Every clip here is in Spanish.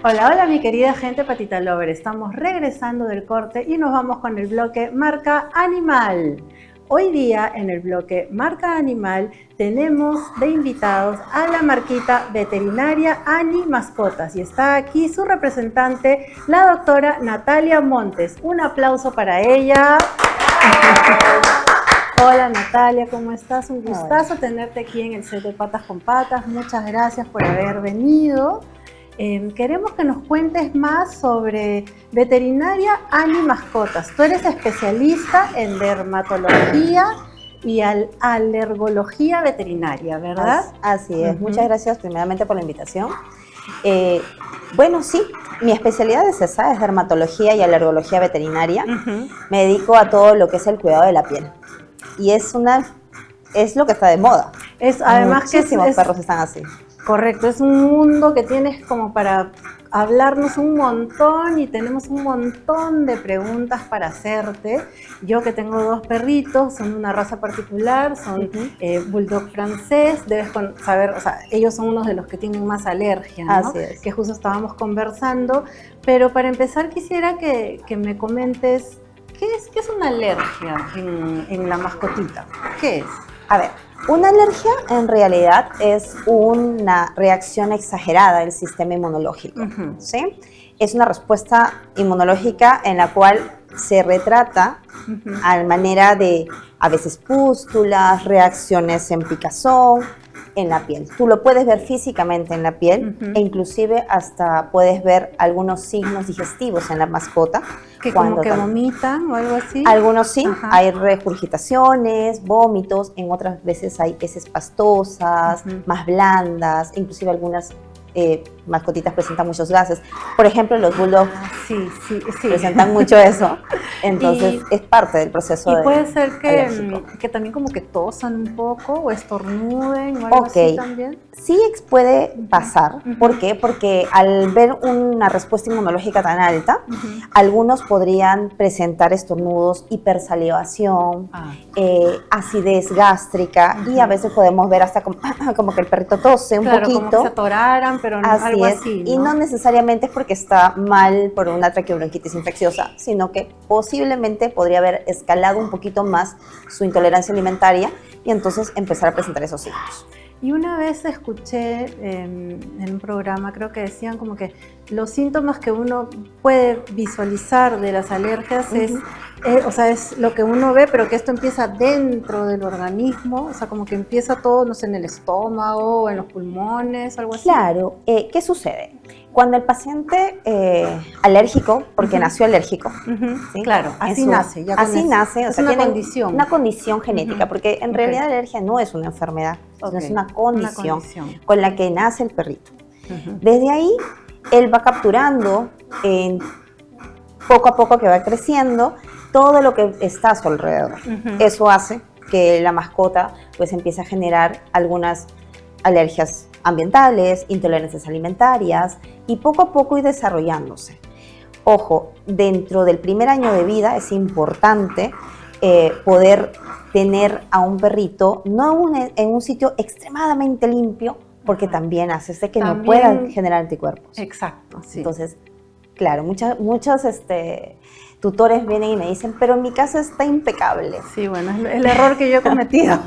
Hola, hola mi querida gente Patita Lover, estamos regresando del corte y nos vamos con el bloque Marca Animal. Hoy día en el bloque Marca Animal tenemos de invitados a la marquita veterinaria Ani Mascotas y está aquí su representante, la doctora Natalia Montes. Un aplauso para ella. Hola Natalia, ¿cómo estás? Un gustazo tenerte aquí en el set de Patas con Patas. Muchas gracias por haber venido. Queremos que nos cuentes más sobre veterinaria Ani Mascotas. Tú eres especialista en dermatología y alergología veterinaria, ¿verdad? Así es. Muchas gracias primeramente por la invitación. Bueno, sí, mi especialidad es esa, es dermatología y alergología veterinaria. Me dedico a todo lo que es el cuidado de la piel. Y es lo que está de moda. Además muchísimos perros están así. Correcto, es un mundo que tienes como para hablarnos un montón y tenemos un montón de preguntas para hacerte. Yo que tengo dos perritos, son una raza particular, son bulldog francés, debes saber, o sea, ellos son unos de los que tienen más alergia, ¿no? Así es. Que justo estábamos conversando, pero para empezar quisiera que me comentes ¿qué es una alergia en la mascotita? ¿Qué es? A ver, una alergia en realidad es una reacción exagerada del sistema inmunológico, ¿sí? Es una respuesta inmunológica en la cual se retrata a manera de a veces pústulas, reacciones en picazón, en la piel. Tú lo puedes ver físicamente en la piel e inclusive hasta puedes ver algunos signos digestivos en la mascota. Que como que vomitan o algo así. Algunos sí, hay regurgitaciones, vómitos, en otras veces hay heces pastosas, más blandas, inclusive algunas mascotitas presentan muchos gases. Por ejemplo, los bulldogs presentan mucho eso. Entonces, es parte del proceso y puede ser alérgico. que también como que tosan un poco o estornuden o algo así también. Sí puede pasar. ¿Por qué? Porque al ver una respuesta inmunológica tan alta, algunos podrían presentar estornudos, hipersalivación, acidez gástrica y a veces podemos ver hasta como que el perrito tose un poquito. Como que se atoraran, pero no, algo así, ¿no? Y no necesariamente es porque está mal por una traqueobronquitis infecciosa, sino que posiblemente podría haber escalado un poquito más su intolerancia alimentaria y entonces empezar a presentar esos signos. Y una vez escuché en un programa, creo que decían como que los síntomas que uno puede visualizar de las alergias es lo que uno ve, pero que esto empieza dentro del organismo, o sea, como que empieza todo, no sé, en el estómago o en los pulmones, algo así. Claro, ¿qué sucede? Cuando el paciente alérgico, porque nació alérgico, ¿sí? Claro, así nace. Así nace, o sea, una tiene condición. Una condición genética, porque en realidad la alergia no es una enfermedad, sino es una condición con la que nace el perrito. Desde ahí, él va capturando, poco a poco que va creciendo, todo lo que está a su alrededor. Eso hace que la mascota pues empiece a generar algunas alergias ambientales, intolerancias alimentarias y poco a poco ir desarrollándose. Ojo, dentro del primer año de vida es importante poder tener a un perrito no en un sitio extremadamente limpio, porque también hace que no puedan generar anticuerpos. Exacto, sí. Entonces, claro, muchos tutores vienen y me dicen, pero mi casa está impecable. Sí, bueno, es el error que yo he cometido.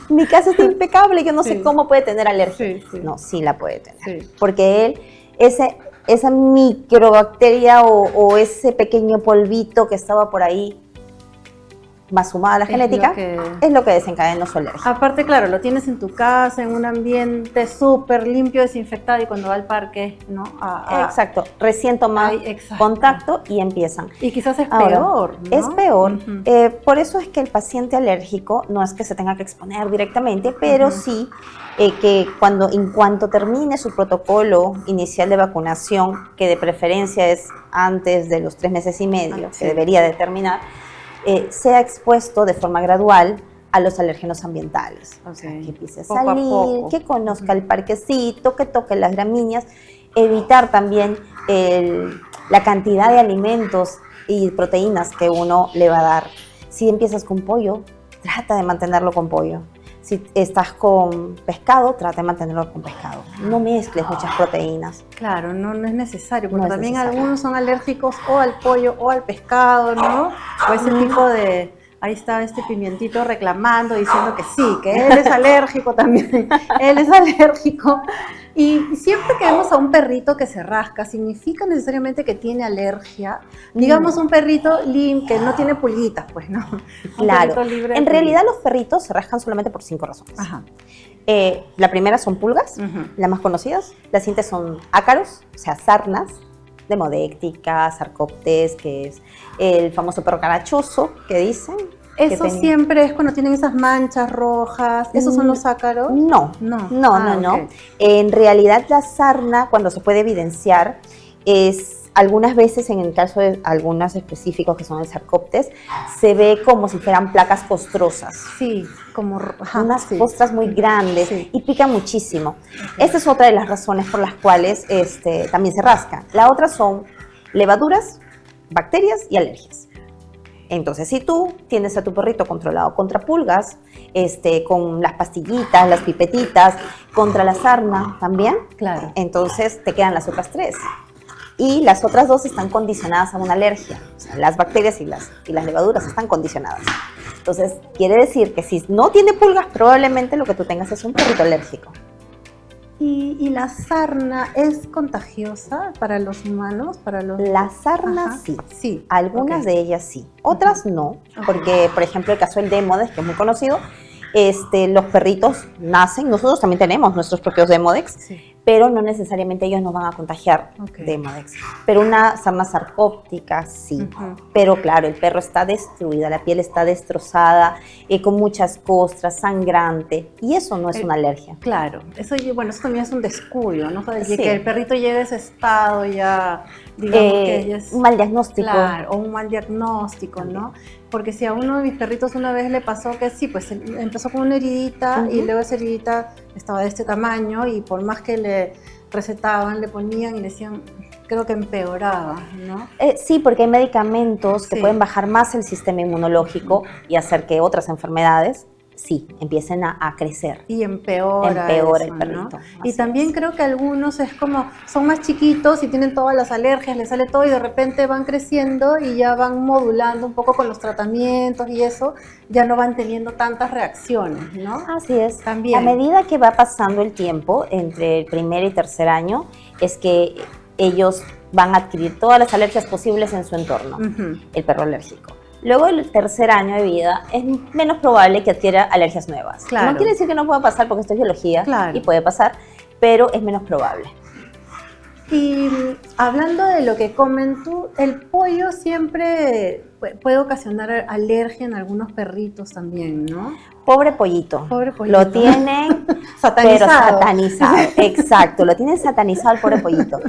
Mi casa está impecable, yo no sé cómo puede tener alergia. Sí. No, sí la puede tener. Porque esa microbacteria o ese pequeño polvito que estaba por ahí, más sumada a la genética, es lo que desencadena su alergia. Aparte, claro, lo tienes en tu casa, en un ambiente súper limpio, desinfectado, y cuando va al parque, ¿no? Exacto, recién toma contacto y empiezan. Y quizás es peor, ¿no? Es peor. Por eso es que el paciente alérgico no es que se tenga que exponer directamente, pero sí que en cuanto termine su protocolo inicial de vacunación, que de preferencia es antes de los 3 meses y medio, que debería de terminar, sea expuesto de forma gradual a los alérgenos ambientales. O sea, que empiece a salir, que conozca el parquecito, que toque las gramíneas, evitar también la cantidad de alimentos y proteínas que uno le va a dar. Si empiezas con pollo, trata de mantenerlo con pollo. Si estás con pescado, trata de mantenerlo con pescado. No mezcles muchas proteínas. Claro, no es necesario, porque No es también necesario. algunos son alérgicos o al pollo o al pescado, ¿no? O ese tipo de... Ahí está este pimientito reclamando, diciendo que sí, que él es alérgico también. Él es alérgico. Y siempre que vemos a un perrito que se rasca, ¿significa necesariamente que tiene alergia? Digamos un perrito que no tiene pulguitas, pues, ¿no? Claro. Libre En realidad los perritos se rascan solamente por 5 razones. Ajá. La primera son pulgas, las más conocidas. Las siguientes son ácaros, o sea, sarnas, demodéctica, sarcoptes, que es el famoso perro carachoso que dicen. ¿Eso siempre es cuando tienen esas manchas rojas? ¿Esos son los ácaros? No. Okay. En realidad la sarna, cuando se puede evidenciar, es algunas veces, en el caso de algunos específicos que son el sarcoptes, se ve como si fueran placas costrosas. Sí, como unas costras muy grandes y pica muchísimo. Okay. Esta es otra de las razones por las cuales también se rasca. La otra son levaduras, bacterias y alergias. Entonces, si tú tienes a tu perrito controlado contra pulgas, con las pastillitas, las pipetitas, contra la sarna también, claro. Entonces te quedan las otras 3. Y las otras 2 están condicionadas a una alergia. O sea, las bacterias y las levaduras están condicionadas. Entonces, quiere decir que si no tiene pulgas, probablemente lo que tú tengas es un perrito alérgico. ¿Y la sarna es contagiosa para los humanos? La sarna sí. Algunas de ellas sí. Otras no. Porque, por ejemplo, el caso del Demodex, que es muy conocido, los perritos nacen, nosotros también tenemos nuestros propios Demodex, pero no necesariamente ellos nos van a contagiar Demodex. Pero una sarna sarcóptica sí. Pero claro, el perro está destruida, la piel está destrozada, con muchas costras, sangrante, y eso no es una alergia. Claro, eso también es un descuido, ¿no? Que el perrito llegue a ese estado ya, digamos que ya es... Un mal diagnóstico. Claro, o un mal diagnóstico, ¿no? Porque si a uno de mis perritos una vez le pasó que sí, pues empezó con una heridita y luego esa heridita estaba de este tamaño y por más que le recetaban, le ponían y le decían, creo que empeoraba, ¿no? Sí, porque hay medicamentos que pueden bajar más el sistema inmunológico y hacer que otras enfermedades empiecen a crecer. Y empeora el perrito. ¿no? Y también creo que algunos es como, son más chiquitos y tienen todas las alergias, les sale todo y de repente van creciendo y ya van modulando un poco con los tratamientos y eso, ya no van teniendo tantas reacciones, ¿no? Así es. También. A medida que va pasando el tiempo, entre el primer y tercer año, es que ellos van a adquirir todas las alergias posibles en su entorno, el perro alérgico. Luego el tercer año de vida es menos probable que adquiera alergias nuevas. Claro. No quiere decir que no pueda pasar porque esto es biología y puede pasar, pero es menos probable. Y hablando de lo que comen tú, el pollo siempre puede ocasionar alergia en algunos perritos también, ¿no? Pobre pollito. Pobre pollito. Lo tienen satanizado. Pero satanizado, exacto, lo tienen satanizado el pobre pollito.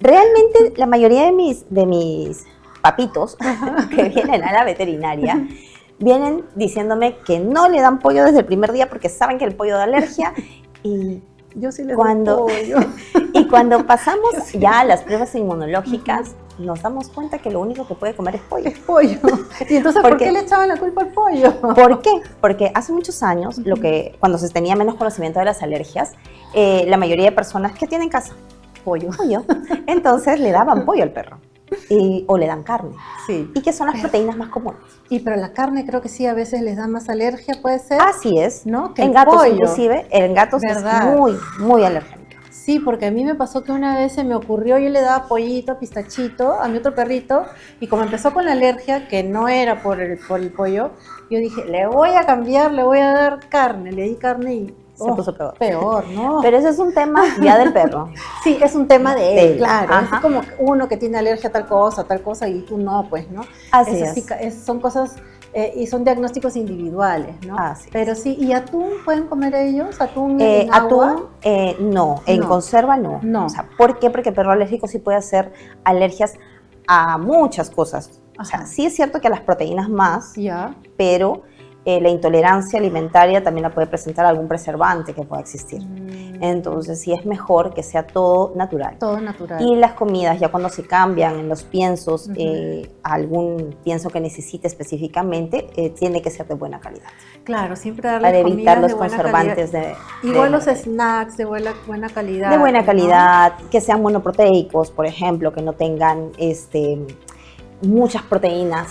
Realmente la mayoría de mis papitos que vienen a la veterinaria vienen diciéndome que no le dan pollo desde el primer día porque saben que el pollo da alergia y yo sí les doy pollo. Y cuando pasamos ya a las pruebas inmunológicas nos damos cuenta que lo único que puede comer es pollo. Es pollo. Y entonces, ¿por qué le echaban la culpa al pollo? ¿Por qué? Porque hace muchos años, cuando se tenía menos conocimiento de las alergias, la mayoría de personas que tienen en casa pollo, entonces le daban pollo al perro. O le dan carne. Sí. ¿Y qué son las proteínas más comunes? Pero la carne creo que sí a veces les da más alergia, ¿puede ser? Así es. ¿No? Que en gatos pollo. Inclusive, en gatos es muy, muy alérgeno. Sí, porque a mí me pasó que una vez se me ocurrió, yo le daba pollito, pistachito a mi otro perrito y como empezó con la alergia, que no era por el pollo, yo dije, le voy a cambiar, le voy a dar carne. Le di carne y se puso peor. Peor, ¿no? Pero eso es un tema ya del perro. Sí, es un tema de él, claro. Ajá. Es como uno que tiene alergia a tal cosa y tú no, pues, ¿no? Así es. Son cosas, y son diagnósticos individuales, ¿no? Así Pero sí, ¿y atún pueden comer ellos? ¿Atún en agua? No, en conserva no. No. O sea, ¿por qué? Porque el perro alérgico sí puede hacer alergias a muchas cosas. O sea, sí es cierto que a las proteínas más, pero la intolerancia alimentaria también la puede presentar algún preservante que pueda existir. Entonces sí es mejor que sea todo natural. Todo natural. Y las comidas, ya cuando se cambian en los piensos, algún pienso que necesite específicamente, tiene que ser de buena calidad. Claro, siempre darle para evitar los de conservantes igual los snacks de buena calidad. De buena calidad, ¿no? Que sean monoproteicos, por ejemplo, que no tengan muchas proteínas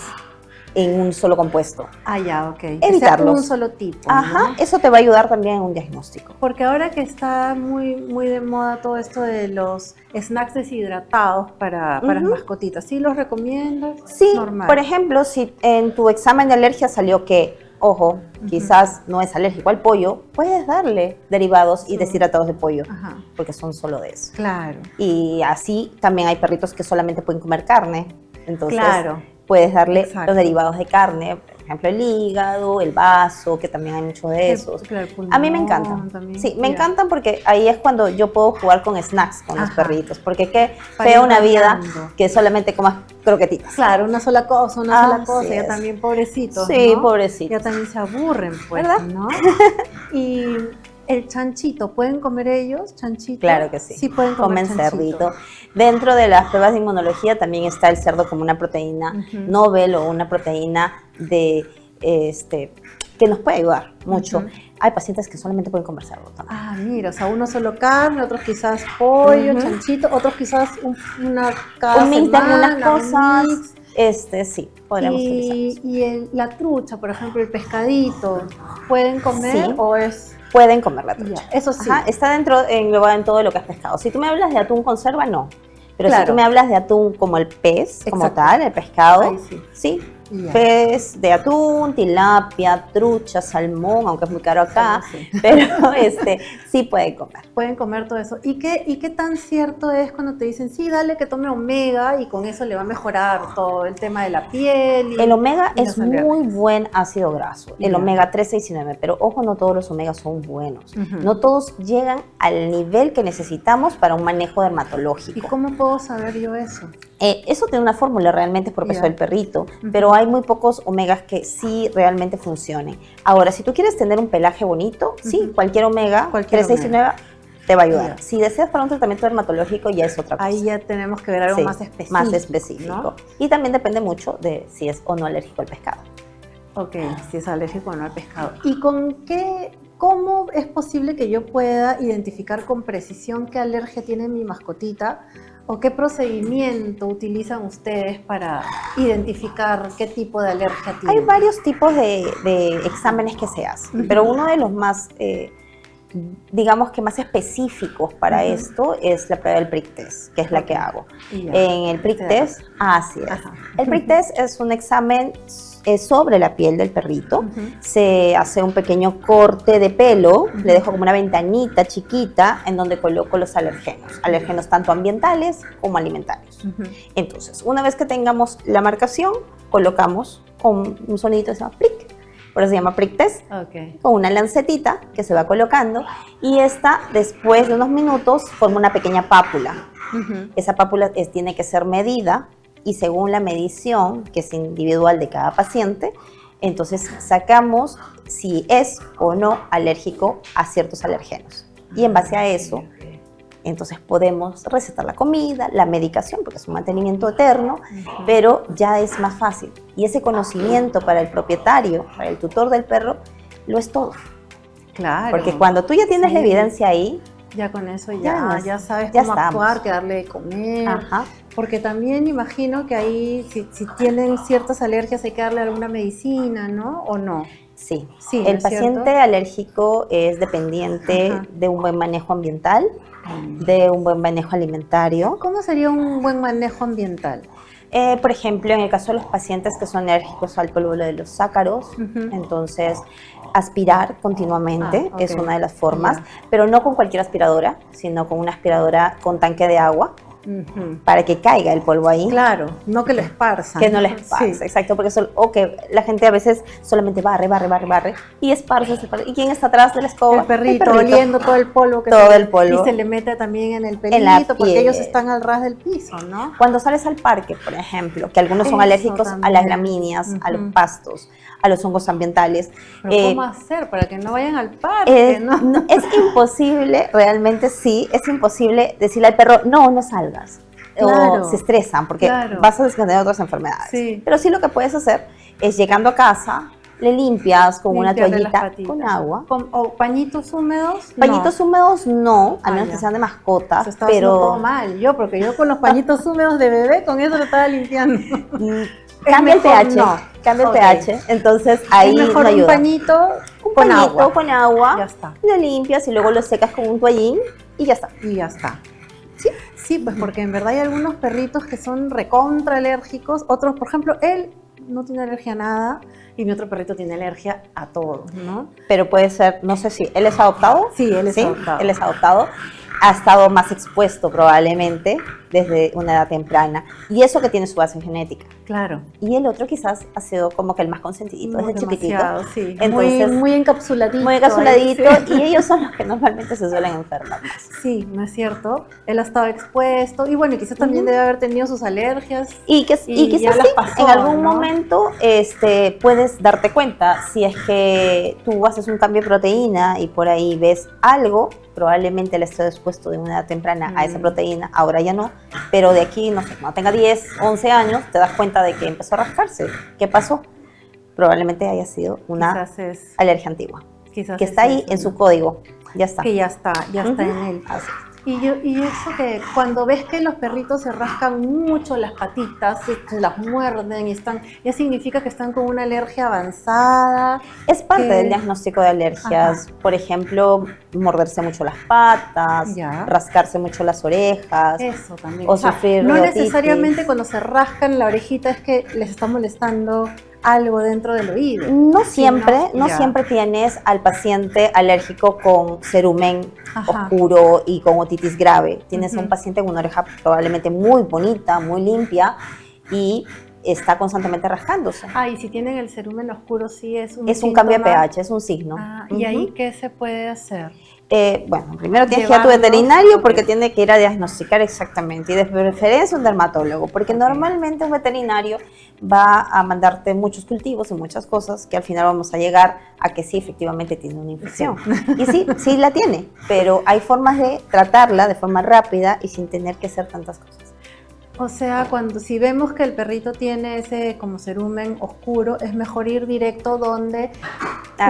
en un solo compuesto. Ah, ya, ok. Evitarlos. Un solo tipo. Ajá, ¿no? eso te va a ayudar también en un diagnóstico. Porque ahora que está muy de moda todo esto de los snacks deshidratados para mascotitas, ¿sí los recomiendas? Sí, normal. Por ejemplo, si en tu examen de alergia salió que, ojo, quizás no es alérgico al pollo, puedes darle derivados y deshidratados de pollo, porque son solo de eso. Claro. Y así también hay perritos que solamente pueden comer carne, entonces puedes darle Exacto. los derivados de carne, por ejemplo el hígado, el vaso, que también hay mucho de esos. Claro, pulmón, a mí me encantan. También. Sí, me encantan porque ahí es cuando yo puedo jugar con snacks con los perritos, porque qué para fea una vida que solamente comas croquetitas. Claro, una sola cosa, ya también pobrecitos, sí, ¿no? pobrecitos. Ya también se aburren, pues, ¿verdad? ¿no? Y el chanchito, ¿pueden comer ellos chanchito? Claro que sí. Sí pueden comer Comen cerdito. Dentro de las pruebas de inmunología también está el cerdo como una proteína novel o una proteína de que nos puede ayudar mucho. Hay pacientes que solamente pueden comer cerdo también. Ah, mira, o sea, uno solo carne, otros quizás pollo, chanchito, otros quizás cada un mix de algunas semana, cosas. Sí, podríamos utilizar. Y la trucha, por ejemplo, el pescadito, ¿pueden comer o es...? Pueden comer la trucha. Eso sí. Está englobado en todo lo que es pescado. Si tú me hablas de atún conserva, no. Pero claro. si tú me hablas de atún como el pez, como tal, el pescado, sí. Pez de atún, tilapia, trucha, salmón, aunque es muy caro acá, pero sí pueden comer. Pueden comer todo eso. ¿Y qué tan cierto es cuando te dicen, sí, dale que tome omega y con eso le va a mejorar todo el tema de la piel? El omega es muy buen ácido graso, el omega 3, 6 y 9, pero ojo, no todos los omegas son buenos. No todos llegan al nivel que necesitamos para un manejo dermatológico. ¿Y cómo puedo saber yo eso? Eso tiene una fórmula realmente por peso del perrito, pero hay muy pocos omegas que sí realmente funcionen. Ahora, si tú quieres tener un pelaje bonito, sí, cualquier omega, 3, 6 y 9 te va a ayudar. Si deseas para un tratamiento dermatológico ya es otra cosa. Ahí ya tenemos que ver algo más específico. Más específico. ¿No? Y también depende mucho de si es o no alérgico al pescado. Ok, si es alérgico o no al pescado. ¿Y cómo es posible que yo pueda identificar con precisión qué alergia tiene mi mascotita? ¿O qué procedimiento utilizan ustedes para identificar qué tipo de alergia tiene? Hay varios tipos de exámenes que se hacen, pero uno de los más, digamos que más específicos para esto es la prueba del prick test, que es la que hago. En el prick test, así es. El prick test es un examen sobre la piel del perrito, se hace un pequeño corte de pelo, le dejo como una ventanita chiquita en donde coloco los alérgenos tanto ambientales como alimentarios. Entonces, una vez que tengamos la marcación, colocamos con un sonidito que se llama prick, por eso se llama prick test, con una lancetita que se va colocando y esta, después de unos minutos, forma una pequeña pápula. Esa pápula tiene que ser medida y según la medición, que es individual de cada paciente, entonces sacamos si es o no alérgico a ciertos alérgenos. Y en base a eso, entonces podemos recetar la comida, la medicación, porque es un mantenimiento eterno, pero ya es más fácil. Y ese conocimiento para el propietario, para el tutor del perro, lo es todo. Claro. Porque cuando tú ya tienes la evidencia ahí, ya con eso ya sabes cómo actuar, qué darle de comer. Porque también imagino que ahí, si tienen ciertas alergias, hay que darle alguna medicina, ¿no? ¿O no? Sí. El paciente alérgico es dependiente de un buen manejo ambiental, de un buen manejo alimentario. ¿Cómo sería un buen manejo ambiental? Por ejemplo, en el caso de los pacientes que son alérgicos al polvo de los sácaros, entonces aspirar continuamente es una de las formas, pero no con cualquier aspiradora, sino con una aspiradora con tanque de agua, para que caiga el polvo ahí. Claro, no que lo esparzan. Que no lo esparza, sí. Exacto, porque o que la gente a veces solamente barre y esparce. ¿Y quién está atrás de la escoba? El perrito, oliendo todo el polvo que todo el polvo. Y se le mete también en el pelito, porque ellos están al ras del piso, ¿no? Cuando sales al parque, por ejemplo, que algunos son alérgicos a las gramíneas, a los pastos, a los hongos ambientales. ¿Pero cómo hacer para que no vayan al parque? No, es imposible, realmente sí, es imposible decirle al perro, no salgas. Claro, o se estresan porque vas a desencadenar otras enfermedades. Sí. Pero sí lo que puedes hacer es, llegando a casa, le limpias con una toallita con agua. ¿O pañitos húmedos? Pañitos húmedos no, a menos que sean de mascotas. Se está haciendo todo mal, porque yo con los pañitos húmedos de bebé, con eso lo estaba limpiando. Cambia el pH, cambia el pH, entonces ahí es mejor ayuda. Un pañito con agua, ya está. Lo limpias y luego lo secas con un toallín y ya está. Y ya está. Sí, pues porque en verdad hay algunos perritos que son recontra alérgicos, otros, por ejemplo, él no tiene alergia a nada y mi otro perrito tiene alergia a todo, ¿no? Pero puede ser, no sé si, ¿él es adoptado? Sí, él es adoptado. Él es adoptado. Ha estado más expuesto probablemente desde una edad temprana. Y eso que tiene su base genética. Claro. Y el otro quizás ha sido como que el más consentidito desde chiquitito. Sí. Entonces, muy encapsuladito. Muy encapsuladito. Ahí, sí. Y ellos son los que normalmente se suelen enfermar más. Sí, ¿no es cierto? Él ha estado expuesto. Y bueno, quizás también debe haber tenido sus alergias. Y quizás sí, pasó, en algún momento puedes darte cuenta si es que tú haces un cambio de proteína y por ahí ves algo, probablemente le esté expuesto de una edad temprana a esa proteína, ahora ya no, pero de aquí, no sé, cuando tenga 10, 11 años, te das cuenta de que empezó a rascarse. ¿Qué pasó? Probablemente haya sido una alergia antigua, que está ahí en su código, ya está. Que ya está en él. Así. Y eso que cuando ves que los perritos se rascan mucho las patitas, se las muerden y ya significa que están con una alergia avanzada. Es parte del diagnóstico de alergias. Por ejemplo, morderse mucho las patas, rascarse mucho las orejas. Eso también. O sufrir no otitis. Necesariamente cuando se rascan la orejita es que les está molestando algo dentro del oído. No siempre tienes al paciente alérgico con cerumen oscuro y con otitis grave. Tienes un paciente con una oreja probablemente muy bonita, muy limpia y está constantemente rascándose. Y si tienen el cerumen oscuro, sí es un síntoma. Cambio de pH, es un signo. ¿Y ahí qué se puede hacer? Bueno, primero tienes que ir a tu veterinario porque tiene que ir a diagnosticar exactamente y de preferencia un dermatólogo, porque normalmente un veterinario va a mandarte muchos cultivos y muchas cosas que al final vamos a llegar a que sí, efectivamente tiene una infección. Y sí la tiene, pero hay formas de tratarla de forma rápida y sin tener que hacer tantas cosas. O sea, si vemos que el perrito tiene ese como cerumen oscuro, es mejor ir directo donde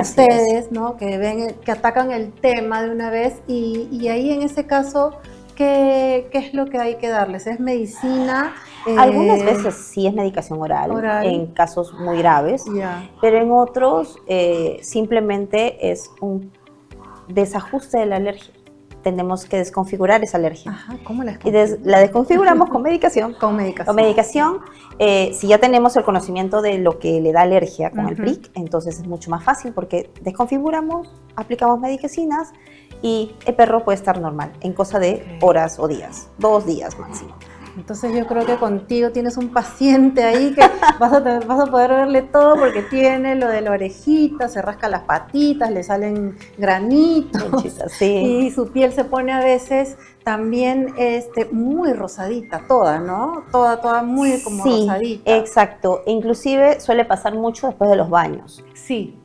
ustedes, ¿no? Que atacan el tema de una vez y ahí en ese caso, ¿qué es lo que hay que darles? ¿Es medicina? Algunas veces sí es medicación oral. En casos muy graves, pero en otros simplemente es un desajuste de la alergia. Tenemos que desconfigurar esa alergia. ¿Cómo la desconfiguramos? La desconfiguramos con medicación. Con medicación. Si ya tenemos el conocimiento de lo que le da alergia con el PRIC, entonces es mucho más fácil porque desconfiguramos, aplicamos medicinas y el perro puede estar normal en cosa de horas o días, 2 días máximo. Entonces yo creo que contigo tienes un paciente ahí que vas a poder verle todo porque tiene lo de la orejita, se rasca las patitas, le salen granitos y su piel se pone a veces también muy rosadita, toda, ¿no? Toda muy como rosadita. Exacto. Inclusive suele pasar mucho después de los baños. Sí.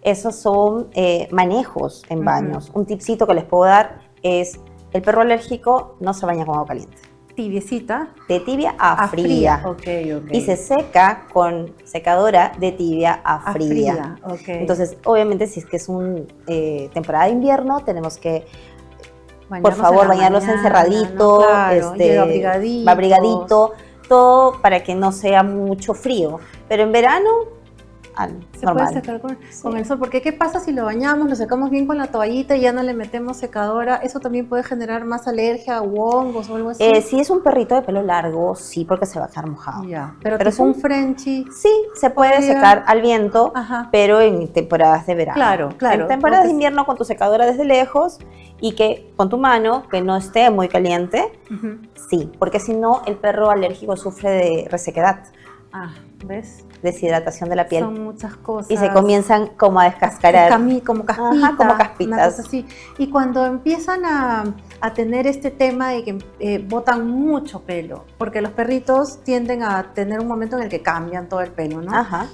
Esos son manejos en baños. Un tipcito que les puedo dar es, el perro alérgico no se baña con agua caliente. Tibiecita. De tibia a fría. Okay. Y se seca con secadora de tibia a fría. Entonces, obviamente, si es que es una temporada de invierno, tenemos que, por favor, bañarlos encerradito, ¿no? abrigadito, todo para que no sea mucho frío. Pero en verano, Se normal. puede secar con el sol, porque ¿qué pasa si lo bañamos, lo secamos bien con la toallita y ya no le metemos secadora? ¿Eso también puede generar más alergia o hongos o algo así? Si es un perrito de pelo largo, sí, porque se va a quedar mojado. Ya, pero tipo es un Frenchie. Sí, se puede secar al viento, pero en temporadas de verano. Claro. En temporadas de invierno con tu secadora desde lejos y que con tu mano, que no esté muy caliente, sí, porque si no el perro alérgico sufre de resequedad. ¿Ves? Deshidratación de la piel. Son muchas cosas. Y se comienzan como a descascarar. Como caspitas. Como caspitas. Así. Y cuando empiezan a tener este tema de que botan mucho pelo, porque los perritos tienden a tener un momento en el que cambian todo el pelo, ¿no?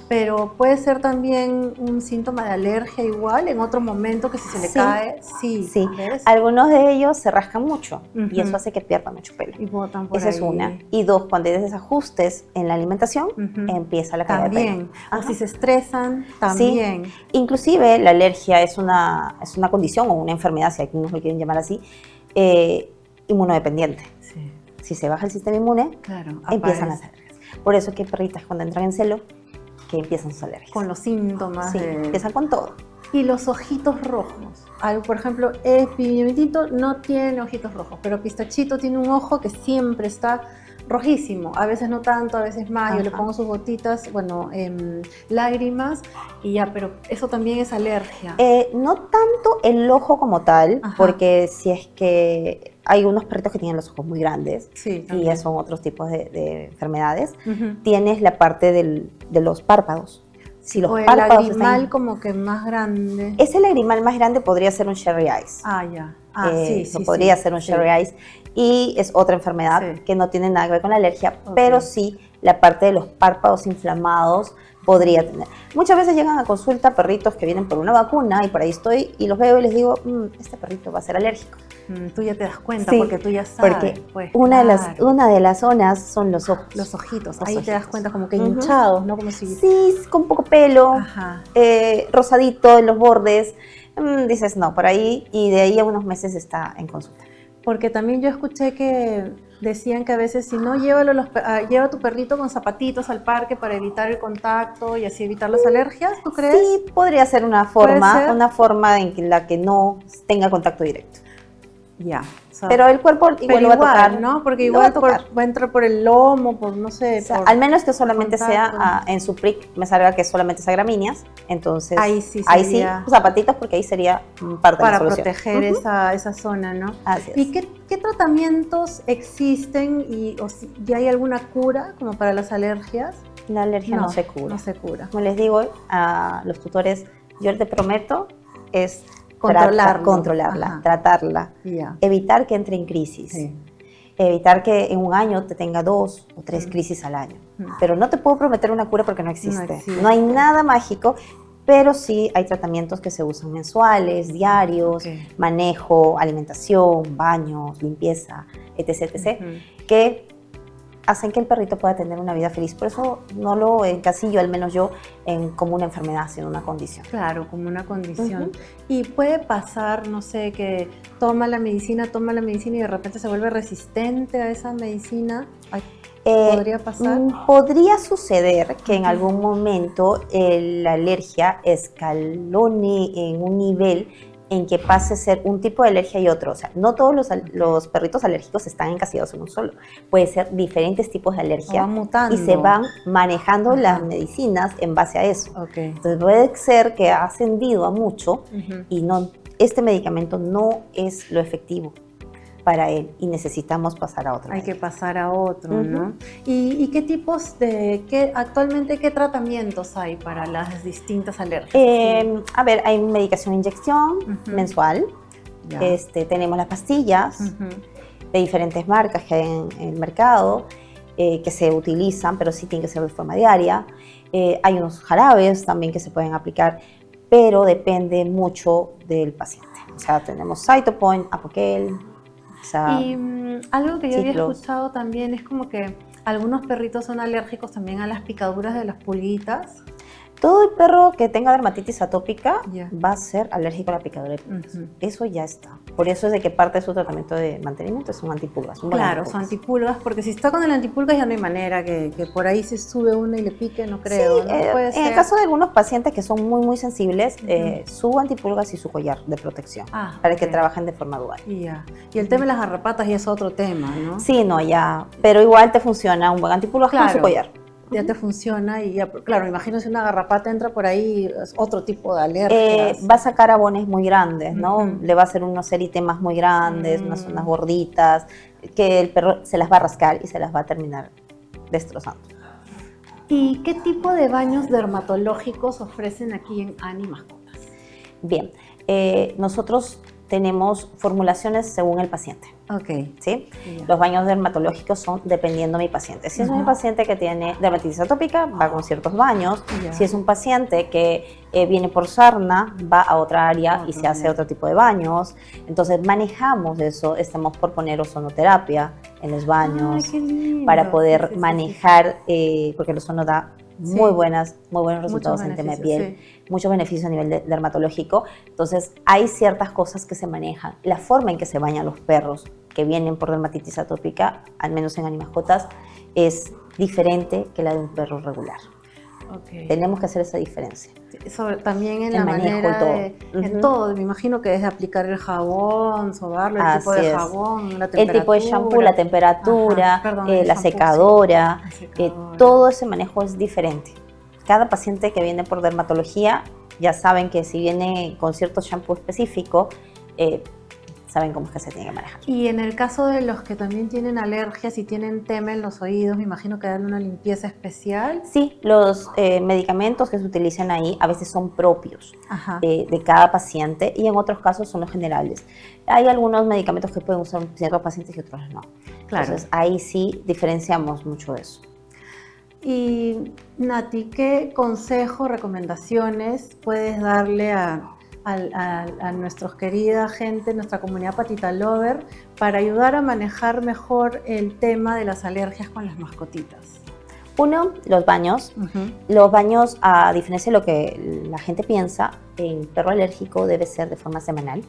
Pero puede ser también un síntoma de alergia igual, en otro momento que si se le cae, sí. ¿Ves? Algunos de ellos se rascan mucho y eso hace que pierdan mucho pelo. Y botan por Esa es una. Y dos, cuando hay desajustes en la alimentación, empieza la caída de pelo. O si se estresan, también. Sí. Inclusive la alergia es una condición o una enfermedad, si algunos lo quieren llamar así, inmunodependiente. Sí. Si se baja el sistema inmune, empiezan las alergias. Por eso que hay perritas cuando entran en celo que empiezan sus alergias. Con los síntomas. Sí, empiezan con todo. Y los ojitos rojos. Por ejemplo, Pimentito no tiene ojitos rojos, pero Pistachito tiene un ojo que siempre está rojísimo, a veces no tanto, a veces más. Yo le pongo sus gotitas, lágrimas y ya, pero eso también es alergia. No tanto el ojo como tal, porque si es que hay unos perritos que tienen los ojos muy grandes y ya son otros tipos de enfermedades, tienes la parte de los párpados. Si los el párpados lagrimal como que más grande. Ese lagrimal más grande podría ser un cherry eyes. Podría ser un cherry eyes. Y es otra enfermedad que no tiene nada que ver con la alergia, pero sí la parte de los párpados inflamados podría tener. Muchas veces llegan a consulta perritos que vienen por una vacuna y por ahí estoy y los veo y les digo, este perrito va a ser alérgico. Tú ya te das cuenta porque tú ya sabes. Porque una de las zonas son los ojos. Los ojitos, ahí te das cuenta como que hinchados, ¿no? Como si... Sí, con poco pelo, rosadito en los bordes. Dices, no, por ahí, y de ahí a unos meses está en consulta. Porque también yo escuché que decían que a veces si no lleva a tu perrito con zapatitos al parque para evitar el contacto y así evitar las alergias, ¿tú crees? Sí, podría ser una forma en la que no tenga contacto directo. Ya. Pero el cuerpo igual lo va a tocar, ¿no? Porque igual va a entrar por el lomo, por no sé. Al menos que solamente sea en su prick, me salga que solamente sea gramíneas, entonces ahí sí zapatitos, porque ahí sería parte de la solución. Para proteger esa zona, ¿no? Así es. ¿Y qué tratamientos existen y ya hay alguna cura como para las alergias? La alergia no se cura. No se cura. Como les digo a los tutores, yo te prometo es controlarla, tratarla, evitar que entre en crisis, evitar que en un año te tenga 2 o 3 crisis al año. Pero no te puedo prometer una cura porque no existe. No hay nada mágico, pero sí hay tratamientos que se usan mensuales, diarios, manejo, alimentación, baños, limpieza, etc. Que hacen que el perrito pueda tener una vida feliz. Por eso no lo encasillo, al menos yo, como una enfermedad, sino una condición. Claro, como una condición. Y puede pasar, no sé, que toma la medicina y de repente se vuelve resistente a esa medicina. ¿Podría pasar? Podría suceder que en algún momento la alergia escalone en un nivel en que pase a ser un tipo de alergia y otro. O sea, no todos los perritos alérgicos están encasillados en un solo. Puede ser diferentes tipos de alergia. Van mutando. Y se van manejando las medicinas en base a eso. Entonces puede ser que ha ascendido a mucho y este medicamento no es lo efectivo para él y necesitamos pasar a otro. Hay que pasar a otro, ¿no? ¿Y qué tipos actualmente qué tratamiamientos hay para las distintas alergias? A ver, hay medicación inyección mensual, tenemos las pastillas de diferentes marcas que hay en el mercado que se utilizan, pero sí tienen que ser de forma diaria. Hay unos jarabes también que se pueden aplicar, pero depende mucho del paciente. O sea, tenemos Cytopoint, Apoquel. Y algo que yo había escuchado también es como que algunos perritos son alérgicos también a las picaduras de las pulguitas. Todo el perro que tenga dermatitis atópica va a ser alérgico a la picadura de pulgas. Eso ya está. Por eso es de que parte de su tratamiento de mantenimiento son antipulgas. Claro, son antipulgas, porque si está con el antipulgas ya no hay manera que por ahí se sube uno y le pique, no creo. Sí, ¿no? Puede en ser. el caso de algunos pacientes que son muy sensibles, su antipulgas y su collar de protección para que trabajen de forma dual. Y el tema de las garrapatas ya es otro tema, ¿no? Sí, no, ya. Pero igual te funciona un buen antipulgas con su collar. Ya te funciona y ya, claro, me imagino si una garrapata entra por ahí, es otro tipo de alergias. Va a sacar abones muy grandes, ¿no? Le va a hacer unos eritemas muy grandes, unas zonas gorditas, que el perro se las va a rascar y se las va a terminar destrozando. ¿Y qué tipo de baños dermatológicos ofrecen aquí en Ani Mascotas? Bien, nosotros tenemos formulaciones según el paciente. Ok. ¿Sí? Los baños dermatológicos son dependiendo de mi paciente. Si es un paciente que tiene dermatitis atópica, va con ciertos baños. Si es un paciente que viene por sarna, va a otra área y se hace otro tipo de baños. Entonces manejamos eso. Estamos por poner ozonoterapia en los baños para poder manejar, porque el ozono da muy buenos resultados en tema de piel, muchos beneficios a nivel dermatológico. Entonces hay ciertas cosas que se manejan. La forma en que se bañan los perros que vienen por dermatitis atópica, al menos en Animascotas, es diferente que la de un perro regular. Tenemos que hacer esa diferencia. También en la manera de, en todo, me imagino que desde aplicar el jabón, sobarlo, el tipo de jabón, la temperatura. El tipo de shampoo, la temperatura, la secadora, todo ese manejo es diferente. Cada paciente que viene por dermatología, ya saben que si viene con cierto shampoo específico, saben cómo es que se tiene que manejar. Y en el caso de los que también tienen alergias y tienen tema en los oídos, me imagino que dan una limpieza especial. Sí, los medicamentos que se utilizan ahí a veces son propios de cada paciente y en otros casos son los generales. Hay algunos medicamentos que pueden usar ciertos pacientes y otros no. Claro. Entonces ahí sí diferenciamos mucho eso. Y Nati, ¿qué consejo, recomendaciones puedes darle a nuestra querida gente, nuestra comunidad Patita Lover, para ayudar a manejar mejor el tema de las alergias con las mascotitas? Uno, los baños. Los baños, a diferencia de lo que la gente piensa, el perro alérgico debe ser de forma semanal.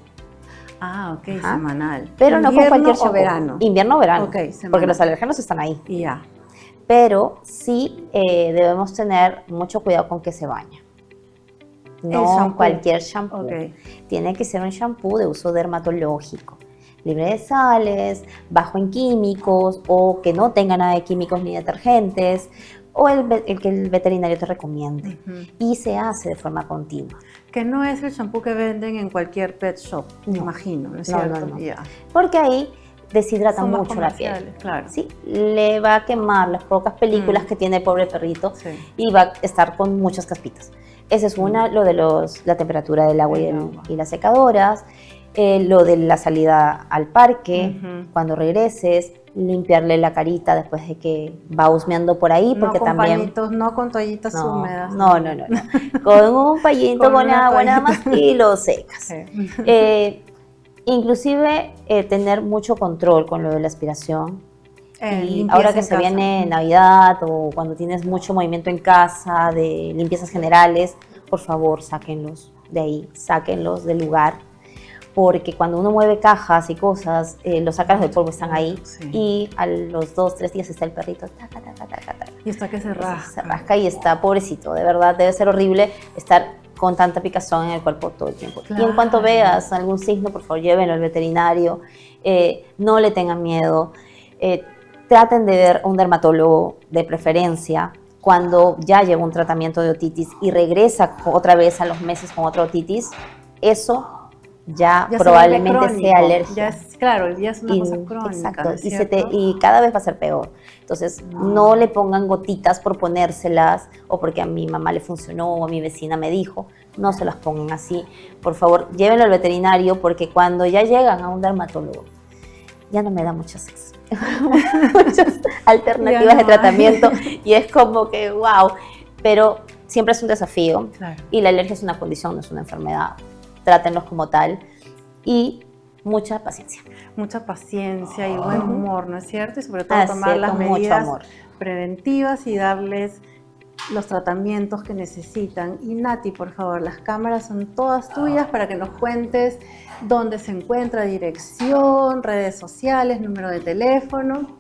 Ah, ok, semanal. Pero no con cualquier shampoo. Verano. Invierno o verano. Okay, porque los alérgenos están ahí. Ya. Pero sí debemos tener mucho cuidado con que se baña. No cualquier shampoo. Tiene que ser un shampoo de uso dermatológico, libre de sales, bajo en químicos o que no tenga nada de químicos ni detergentes, o el que el veterinario te recomiende. Y se hace de forma continua. Que no es el shampoo que venden en cualquier pet shop, me imagino, ¿no es cierto? No. Porque ahí deshidrata mucho la piel. Claro. Sí, le va a quemar las pocas películas que tiene el pobre perrito y va a estar con muchas caspitas. Esa es una, lo de la temperatura del agua y las secadoras, lo de la salida al parque, cuando regreses, limpiarle la carita después de que va husmeando por ahí, porque no con también... pañitos, no con toallitas húmedas. No. Con un pañito con agua nada más y lo secas. Inclusive tener mucho control con lo de la aspiración. Y ahora que se viene Navidad o cuando tienes mucho movimiento en casa de limpiezas generales, por favor sáquenlos de ahí, sáquenlos del lugar, porque cuando uno mueve cajas y cosas, los sácanos de polvo están ahí y a los 2-3 días está el perrito y está que se rasca. Se rasca y está pobrecito, de verdad debe ser horrible estar con tanta picazón en el cuerpo todo el tiempo. Y en cuanto veas algún signo, por favor llévenlo al veterinario, no le tengan miedo. Traten de ver a un dermatólogo de preferencia cuando ya lleva un tratamiento de otitis y regresa otra vez a los meses con otra otitis. Eso ya probablemente sea alergia. Ya es una cosa crónica. Exacto, y cada vez va a ser peor. Entonces, no le pongan gotitas por ponérselas o porque a mi mamá le funcionó o a mi vecina me dijo. No se las pongan así. Por favor, llévenlo al veterinario porque cuando ya llegan a un dermatólogo, ya no me da muchas alternativas de tratamiento y es como que wow, pero siempre es un desafío y la alergia es una condición, no es una enfermedad. Trátenlos como tal y mucha paciencia. Mucha paciencia y buen humor, ¿no es cierto? Y sobre todo tomar las medidas preventivas y darles los tratamientos que necesitan. Y Nati, por favor, las cámaras son todas tuyas para que nos cuentes dónde se encuentra, dirección, redes sociales, número de teléfono.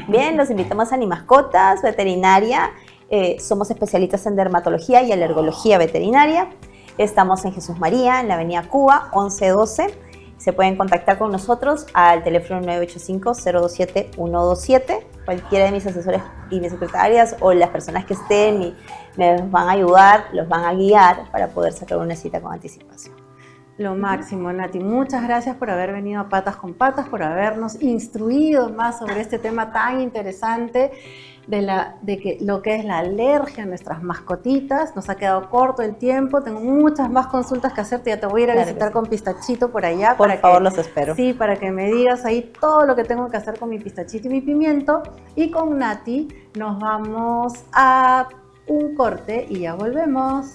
Bien, los invitamos a Animascotas Veterinaria. Somos especialistas en dermatología y alergología veterinaria. Estamos en Jesús María, en la avenida Cuba, 1112. Se pueden contactar con nosotros al teléfono 985-027-127. Cualquiera de mis asesores y mis secretarias o las personas que estén me van a ayudar, los van a guiar para poder sacar una cita con anticipación. Lo máximo, Nati. Muchas gracias por haber venido a Patas con Patas, por habernos instruido más sobre este tema tan interesante de lo que es la alergia a nuestras mascotitas. Nos ha quedado corto el tiempo, tengo muchas más consultas que hacerte, ya te voy a ir a visitar con Pistachito por allá. Por favor, los espero. Sí, para que me digas ahí todo lo que tengo que hacer con mi Pistachito y mi pimiento. Y con Nati nos vamos a un corte y ya volvemos.